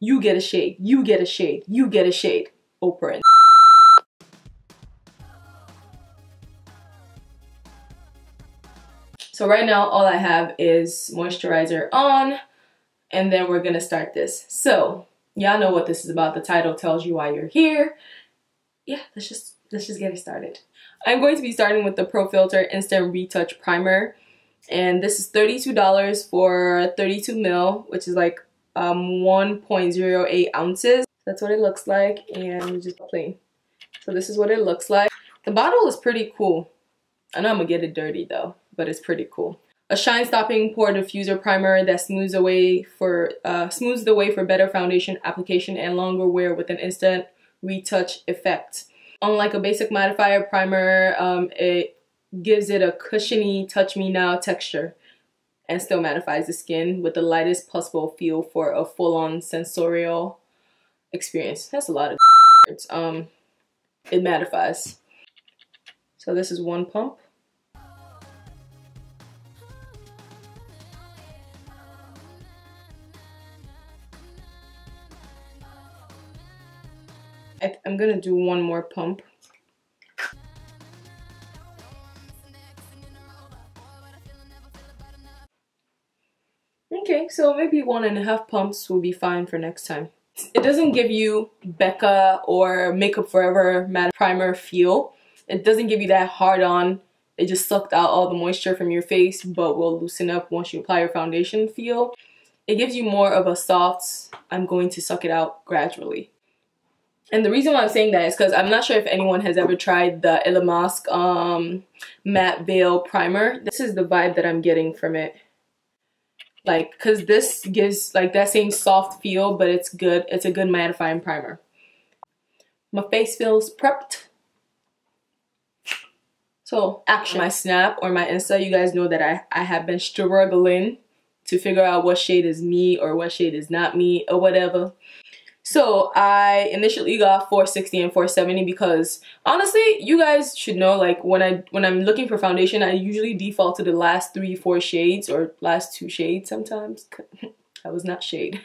You get a shade, you get a shade, you get a shade. Oprah. So right now all I have is moisturizer on, and then we're gonna start this. So y'all know what this is about. The title tells you why you're here. Yeah, let's just get it started. I'm going to be starting with the Pro Filt'r Instant Retouch Primer, and this is $32 for 32 ml, which is like 1.08 ounces. That's what it looks like, and just plain. So this is what it looks like. The bottle is pretty cool. I know I'm gonna get it dirty though, but it's pretty cool. A shine stopping pore diffuser primer that smooths the way for better foundation application and longer wear with an instant retouch effect. Unlike a basic mattifier primer, it gives it a cushiony touch me now texture and still mattifies the skin with the lightest possible feel for a full-on sensorial experience. That's a lot of words. It mattifies. So this is one pump. I'm gonna do one more pump. Okay, so maybe 1.5 pumps will be fine for next time. It doesn't give you Becca or Makeup Forever matte primer feel. It doesn't give you that hard on, it just sucked out all the moisture from your face but will loosen up once you apply your foundation feel. It gives you more of a soft, I'm going to suck it out gradually. And the reason why I'm saying that is because I'm not sure if anyone has ever tried the Illamasqua Matte Veil Primer. This is the vibe that I'm getting from it. Like, because this gives like that same soft feel, but it's good. It's a good mattifying primer. My face feels prepped. So, action. My Snap or my Insta, you guys know that I have been struggling to figure out what shade is me or what shade is not me or whatever. So I initially got 460 and 470 because honestly, you guys should know, like when I'm looking for foundation, I usually default to the last 3-4 shades or last 2 shades sometimes. That was not shade.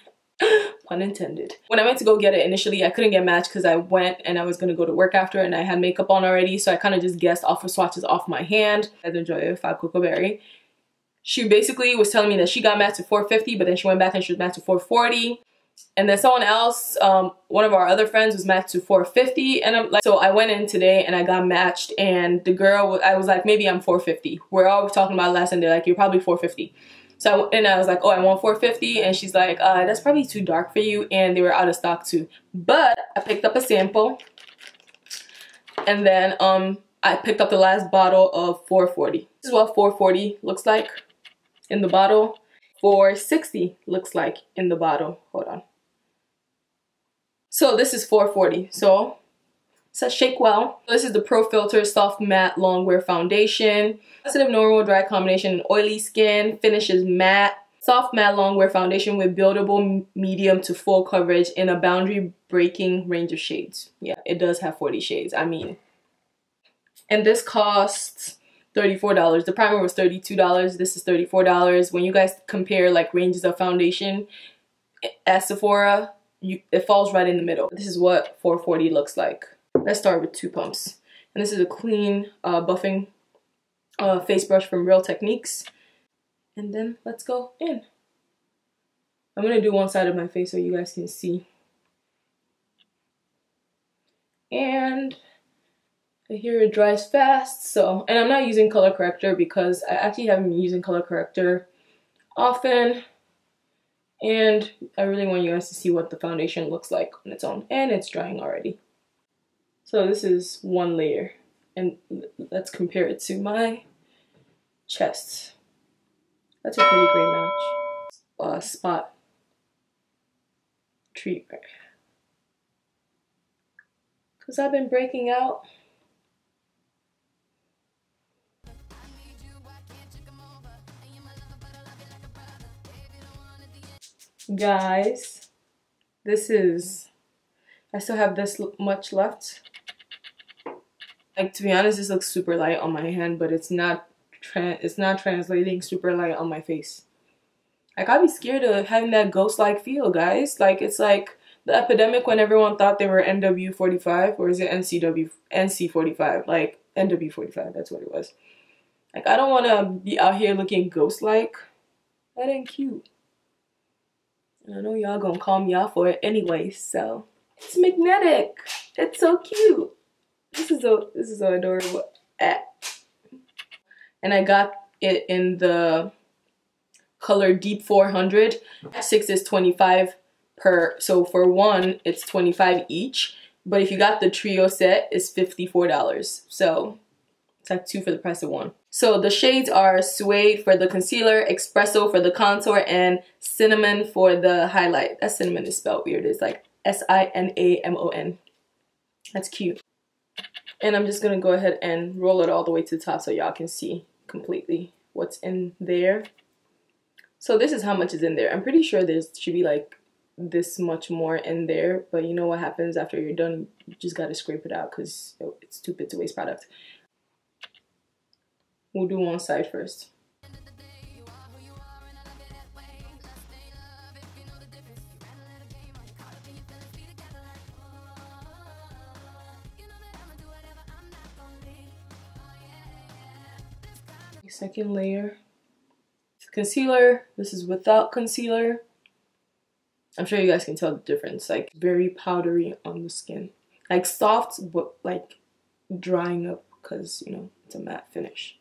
Pun intended. When I went to go get it initially, I couldn't get matched because I went and I was going to go to work after and I had makeup on already, so I kind of just guessed off of swatches off my hand. I enjoy it, 5 Cocoa Berry. She basically was telling me that she got matched to 450, but then she went back and she was matched to 440. And then someone else, one of our other friends was matched to 450, and I'm like, so I went in today and I got matched, and the girl, I was like, maybe I'm 450. We're all talking about last, and they're like, you're probably 450. So I was like, oh, I want 450, and she's like, that's probably too dark for you, and they were out of stock too. But I picked up a sample, and then I picked up the last bottle of 440. This is what 440 looks like in the bottle. 460 looks like in the bottle. Hold on. So this is 440. So it says shake well. This is the Pro Filt'r Soft Matte Longwear Foundation. Sensitive normal dry combination and oily skin. Finishes matte. Soft matte longwear foundation with buildable medium to full coverage in a boundary breaking range of shades. Yeah, it does have 40 shades. I mean, and this costs $34. The primer was $32. This is $34. When you guys compare like ranges of foundation at Sephora, it falls right in the middle. This is what 440 looks like. Let's start with 2 pumps. And this is a clean buffing face brush from Real Techniques. And then let's go in. I'm gonna do one side of my face so you guys can see. And I hear it dries fast, so, and I'm not using color corrector because I actually haven't been using color corrector often, and I really want you guys to see what the foundation looks like on its own, and it's drying already. So this is one layer, and let's compare it to my chest. That's a pretty great match. Spot treat, because I've been breaking out. Guys, this is, I still have this much left. Like, to be honest, this looks super light on my hand, but it's not translating super light on my face. Like, I'd be scared of having that ghost-like feel, guys. Like, it's like the epidemic when everyone thought they were NW45, or is it NC45? Like, NW45, that's what it was. Like, I don't want to be out here looking ghost-like. That ain't cute. And I know y'all gonna call me out for it anyway, so. It's magnetic. It's so cute. This is so adorable. And I got it in the color Deep 400. 6 is 25 per, so for one it's 25 each, but if you got the trio set it's $54, so it's like 2 for the price of 1. So the shades are Suede for the concealer, Espresso for the contour, and Cinnamon for the highlight. That cinnamon is spelled weird. It's like S-I-N-A-M-O-N. That's cute. And I'm just gonna go ahead and roll it all the way to the top so y'all can see completely what's in there. So this is how much is in there. I'm pretty sure there should be like this much more in there, but you know what happens after you're done? You just gotta scrape it out because it's stupid to waste product. We'll do one side first. Second layer. Concealer. This is without concealer. I'm sure you guys can tell the difference. Like, very powdery on the skin. Like, soft, but like drying up because, you know, it's a matte finish.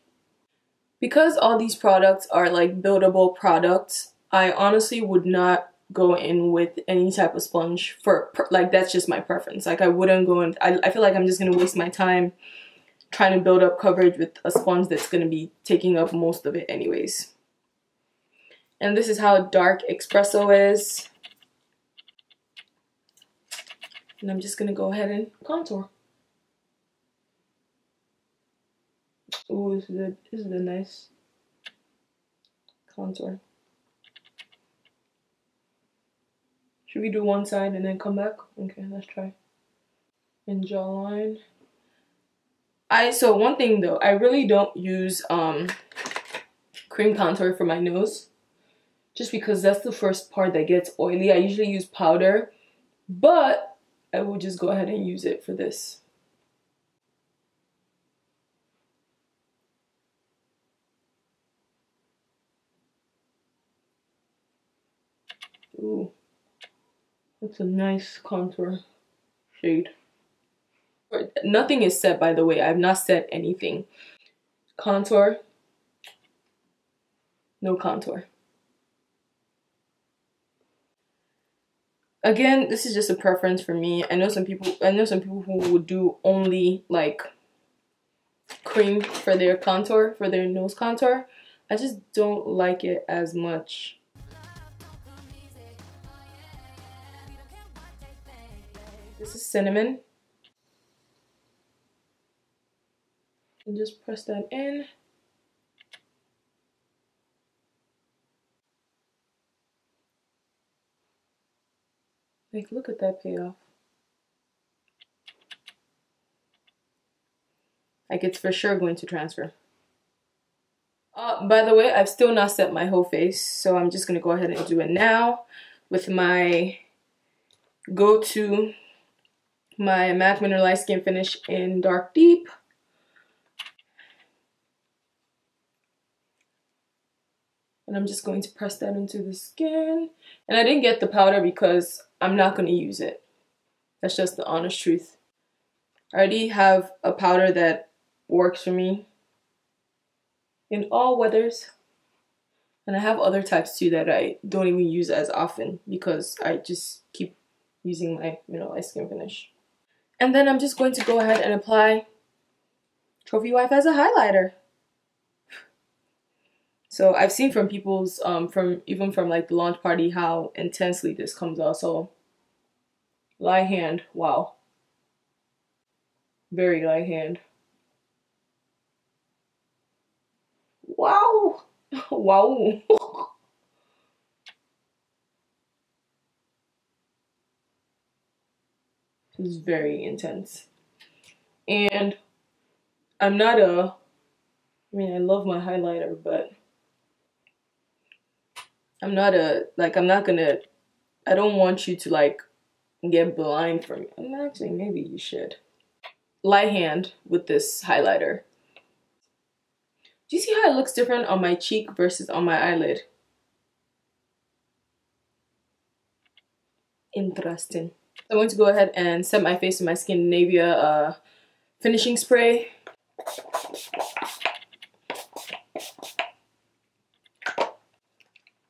Because all these products are like buildable products, I honestly would not go in with any type of sponge for, like, that's just my preference. Like, I wouldn't go in, I feel like I'm just gonna waste my time trying to build up coverage with a sponge that's gonna be taking up most of it anyways. And this is how dark Espresso is. And I'm just gonna go ahead and contour. Ooh, this is a nice contour. Should we do one side and then come back? Okay, let's try. And jawline. So one thing though, I really don't use cream contour for my nose, just because that's the first part that gets oily. I usually use powder, but I will just go ahead and use it for this. Ooh, that's a nice contour shade. Nothing is set, by the way. I've not set anything. Contour. No contour. Again, this is just a preference for me. I know some people who would do only like cream for their contour, for their nose contour. I just don't like it as much. This is Cinnamon. And just press that in. Like, look at that payoff. Like, it's for sure going to transfer. By the way, I've still not set my whole face, so I'm just gonna go ahead and do it now with my go-to, my MAC Mineralized Skin Finish in Dark Deep. And I'm just going to press that into the skin. And I didn't get the powder because I'm not going to use it. That's just the honest truth. I already have a powder that works for me in all weathers. And I have other types too that I don't even use as often because I just keep using my Mineralized Skin Finish. And then I'm just going to go ahead and apply Trophy Wife as a highlighter. So I've seen from people's, even from like the launch party, how intensely this comes out. So light hand, wow. Very light hand. Wow. Wow. This is very intense. And I'm not I love my highlighter, but I'm not gonna, I don't want you to like get blind from me. Actually, maybe you should. Light hand with this highlighter. Do you see how it looks different on my cheek versus on my eyelid? Interesting. I'm going to go ahead and set my face with my Skindinavia finishing spray.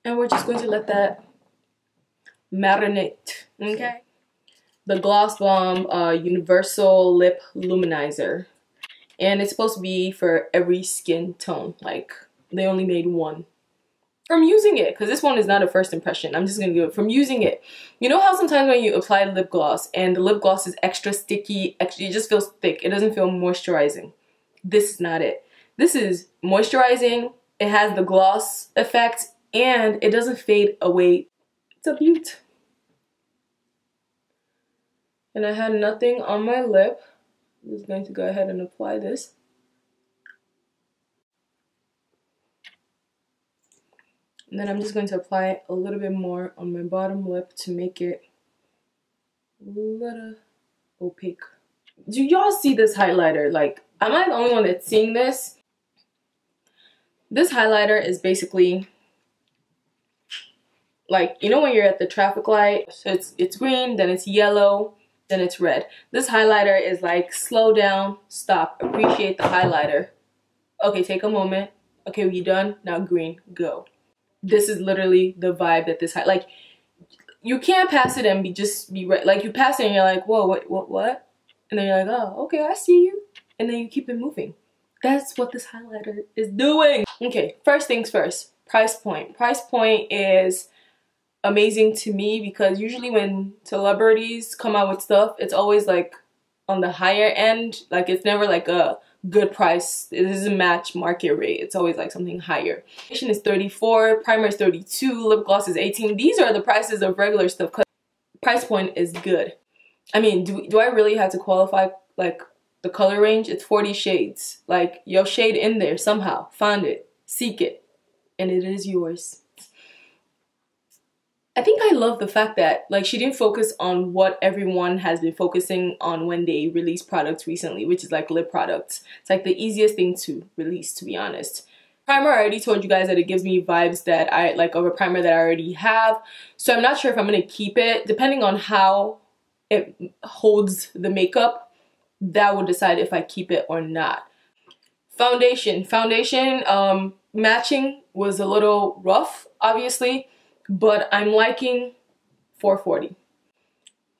And we're just going to let that marinate, okay? The Gloss Bomb Universal Lip Luminizer. And it's supposed to be for every skin tone. Like, they only made one. From using it, because this one is not a first impression. I'm just going to do it from using it. You know how sometimes when you apply lip gloss and the lip gloss is extra sticky, it just feels thick. It doesn't feel moisturizing. This is not it. This is moisturizing. It has the gloss effect and it doesn't fade away. It's a beaut. And I had nothing on my lip. I'm just going to go ahead and apply this. And then I'm just going to apply a little bit more on my bottom lip to make it a little opaque. Do y'all see this highlighter? Like, am I the only one that's seeing this? This highlighter is basically like, you know when you're at the traffic light, so it's green, then it's yellow, then it's red. This highlighter is like, slow down, stop, appreciate the highlighter. Okay, take a moment. Okay, we done? Now green, go. This is literally the vibe that this like, you can't pass it and be right. Like, you pass it and you're like, whoa, what? And then you're like, oh, okay, I see you. And then you keep it moving. That's what this highlighter is doing. Okay, first things first, price point. Price point is amazing to me because usually when celebrities come out with stuff, it's always like on the higher end. Like, it's never like a good price. It doesn't match market rate. It's always like something higher. Foundation is $34, primer is $32, lip gloss is $18. These are the prices of regular stuff because price point is good. I mean, do I really have to qualify like the color range? It's 40 shades. Like, your shade in there somehow. Find it, seek it, and it is yours. I think I love the fact that like she didn't focus on what everyone has been focusing on when they release products recently, which is like lip products. It's like the easiest thing to release, to be honest. Primer, I already told you guys that it gives me vibes that I like of a primer that I already have. So I'm not sure if I'm going to keep it. Depending on how it holds the makeup, that will decide if I keep it or not. Foundation matching was a little rough, obviously. But I'm liking 440.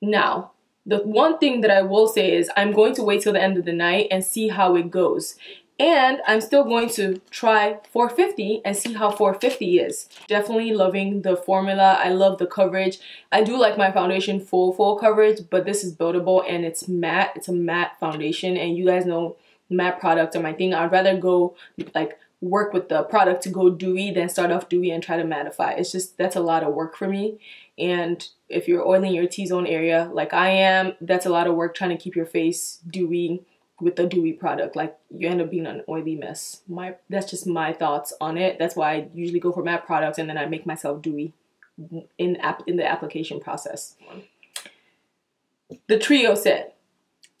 Now, the one thing that I will say is I'm going to wait till the end of the night and see how it goes. And I'm still going to try 450 and see how 450 is. Definitely loving the formula. I love the coverage. I do like my foundation full coverage, but this is buildable and it's matte. It's a matte foundation, and you guys know matte products are my thing. I'd rather go like work with the product to go dewy than start off dewy and try to mattify. It's just, that's a lot of work for me. And if you're oiling your T-zone area like I am, that's a lot of work trying to keep your face dewy with the dewy product. Like, you end up being an oily mess. That's just my thoughts on it. That's why I usually go for matte products and then I make myself dewy in the application process. The trio set.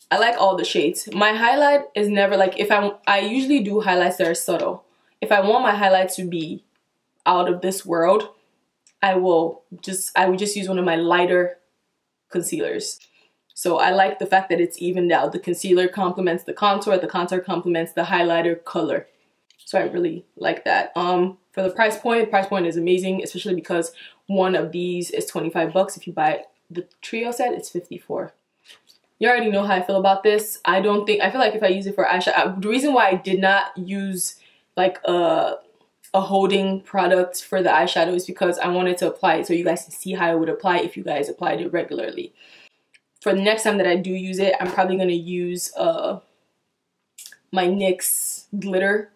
I like all the shades. My highlight is never like, I usually do highlights that are subtle. If I want my highlight to be out of this world, I would just use one of my lighter concealers. So I like the fact that it's evened out. The concealer complements the contour complements the highlighter color. So I really like that. For the price point is amazing, especially because one of these is 25 bucks. If you buy the trio set, it's 54. You already know how I feel about this. I feel like if I use it for eyeshadow, the reason why I did not use like a holding product for the eyeshadow is because I wanted to apply it so you guys can see how it would apply if you guys applied it regularly. For the next time that I do use it, I'm probably going to use my NYX glitter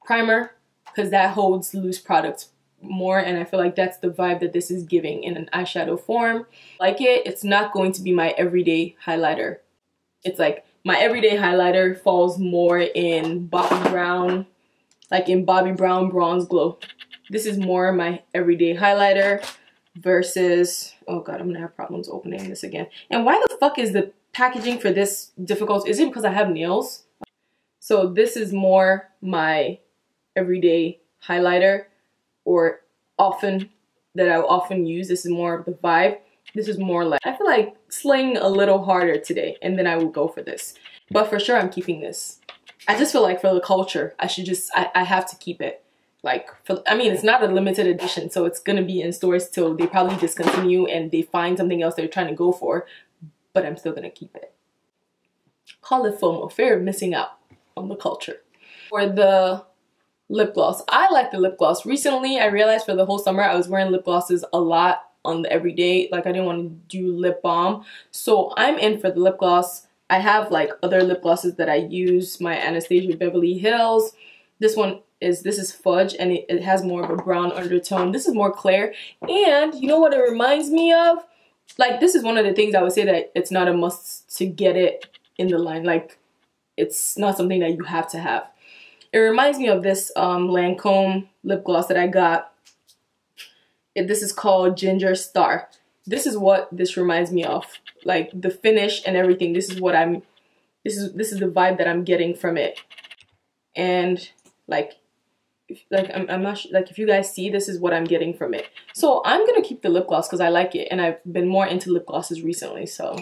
primer because that holds loose products more, and I feel like that's the vibe that this is giving in an eyeshadow form. Like it's not going to be my everyday highlighter. It's like my everyday highlighter falls more in Bobbi Brown, like in Bobbi Brown Bronze Glow. This is more my everyday highlighter versus, oh god, I'm gonna have problems opening this again. And why the fuck is the packaging for this difficult? Is it because I have nails? So this is more my everyday highlighter, or often that I often use. This is more of the vibe. This is more like, I feel like slaying a little harder today, and then I will go for this. But for sure I'm keeping this. I just feel like for the culture, I should just, I have to keep it. Like, I mean, it's not a limited edition, so it's gonna be in stores till they probably discontinue and they find something else they're trying to go for, but I'm still gonna keep it. Call it FOMO, fear of missing out on the culture. For the lip gloss, I like the lip gloss. Recently, I realized for the whole summer, I was wearing lip glosses a lot on the everyday. Like, I didn't want to do lip balm, so I'm in for the lip gloss. I have like other lip glosses that I use, my Anastasia Beverly Hills. This is fudge, and it has more of a brown undertone. This is more clear, and you know what it reminds me of? Like, this is one of the things I would say that it's not a must to get it in the line. Like, it's not something that you have to have. It reminds me of this Lancome lip gloss that I got. This is called Ginger Star. This is what this reminds me of. Like, the finish and everything. This is what this is the vibe that I'm getting from it. And I'm not sure, like, if you guys see, this is what I'm getting from it. So I'm gonna keep the lip gloss because I like it, and I've been more into lip glosses recently, so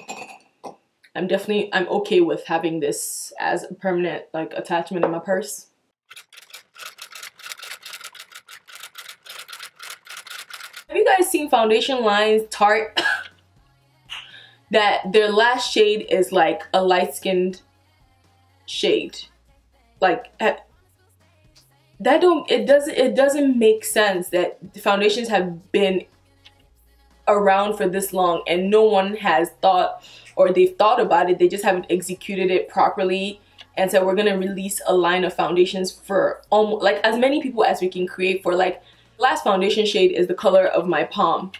I'm okay with having this as a permanent like attachment in my purse. Have you guys seen foundation lines Tarte that their last shade is like a light-skinned shade? Like, it doesn't make sense that foundations have been around for this long and no one has thought, or they've thought about it, they just haven't executed it properly. And so we're gonna release a line of foundations for almost like as many people as we can create for. Like, last foundation shade is the color of my palm.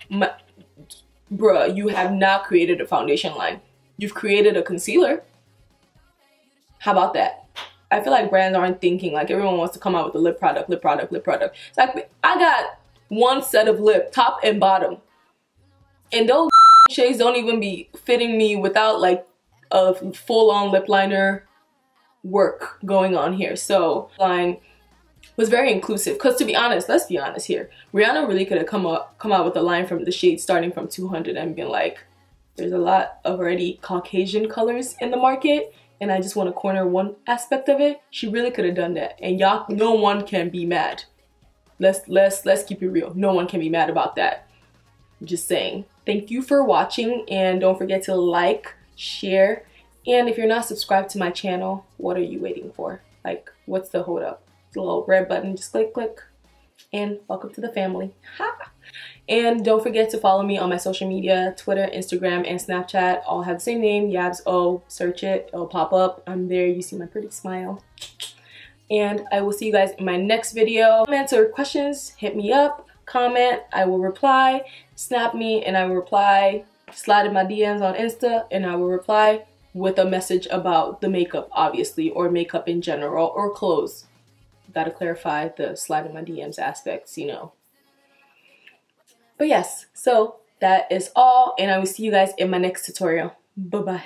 Bruh, you have not created a foundation line. You've created a concealer. How about that? I feel like brands aren't thinking. Like, everyone wants to come out with a lip product, lip product, lip product. It's like, I got one set of lip, top and bottom, and those shades don't even be fitting me without like a full-on lip liner work going on here. So line was very inclusive, because to be honest, let's be honest here, Rihanna really could have come out with a line from the shade starting from 200 and been like, there's a lot of already Caucasian colors in the market, and I just want to corner one aspect of it. She really could have done that, and y'all, no one can be mad. Let's keep it real. No one can be mad about that. I'm just saying. Thank you for watching, and don't forget to like, share, and if you're not subscribed to my channel, what are you waiting for? Like, what's the hold up? The little red button, just click, and welcome to the family. Ha! And don't forget to follow me on my social media, Twitter, Instagram, and Snapchat. All have the same name, Yabz O. Search it, it'll pop up. I'm there, you see my pretty smile. And I will see you guys in my next video. Comments or questions, hit me up, comment, I will reply. Snap me and I will reply. Slide in my DMs on Insta and I will reply with a message about the makeup, obviously, or makeup in general, or clothes. Gotta clarify the slide in my DMs aspects, you know. But yes, so that is all, and I will see you guys in my next tutorial. Bye-bye.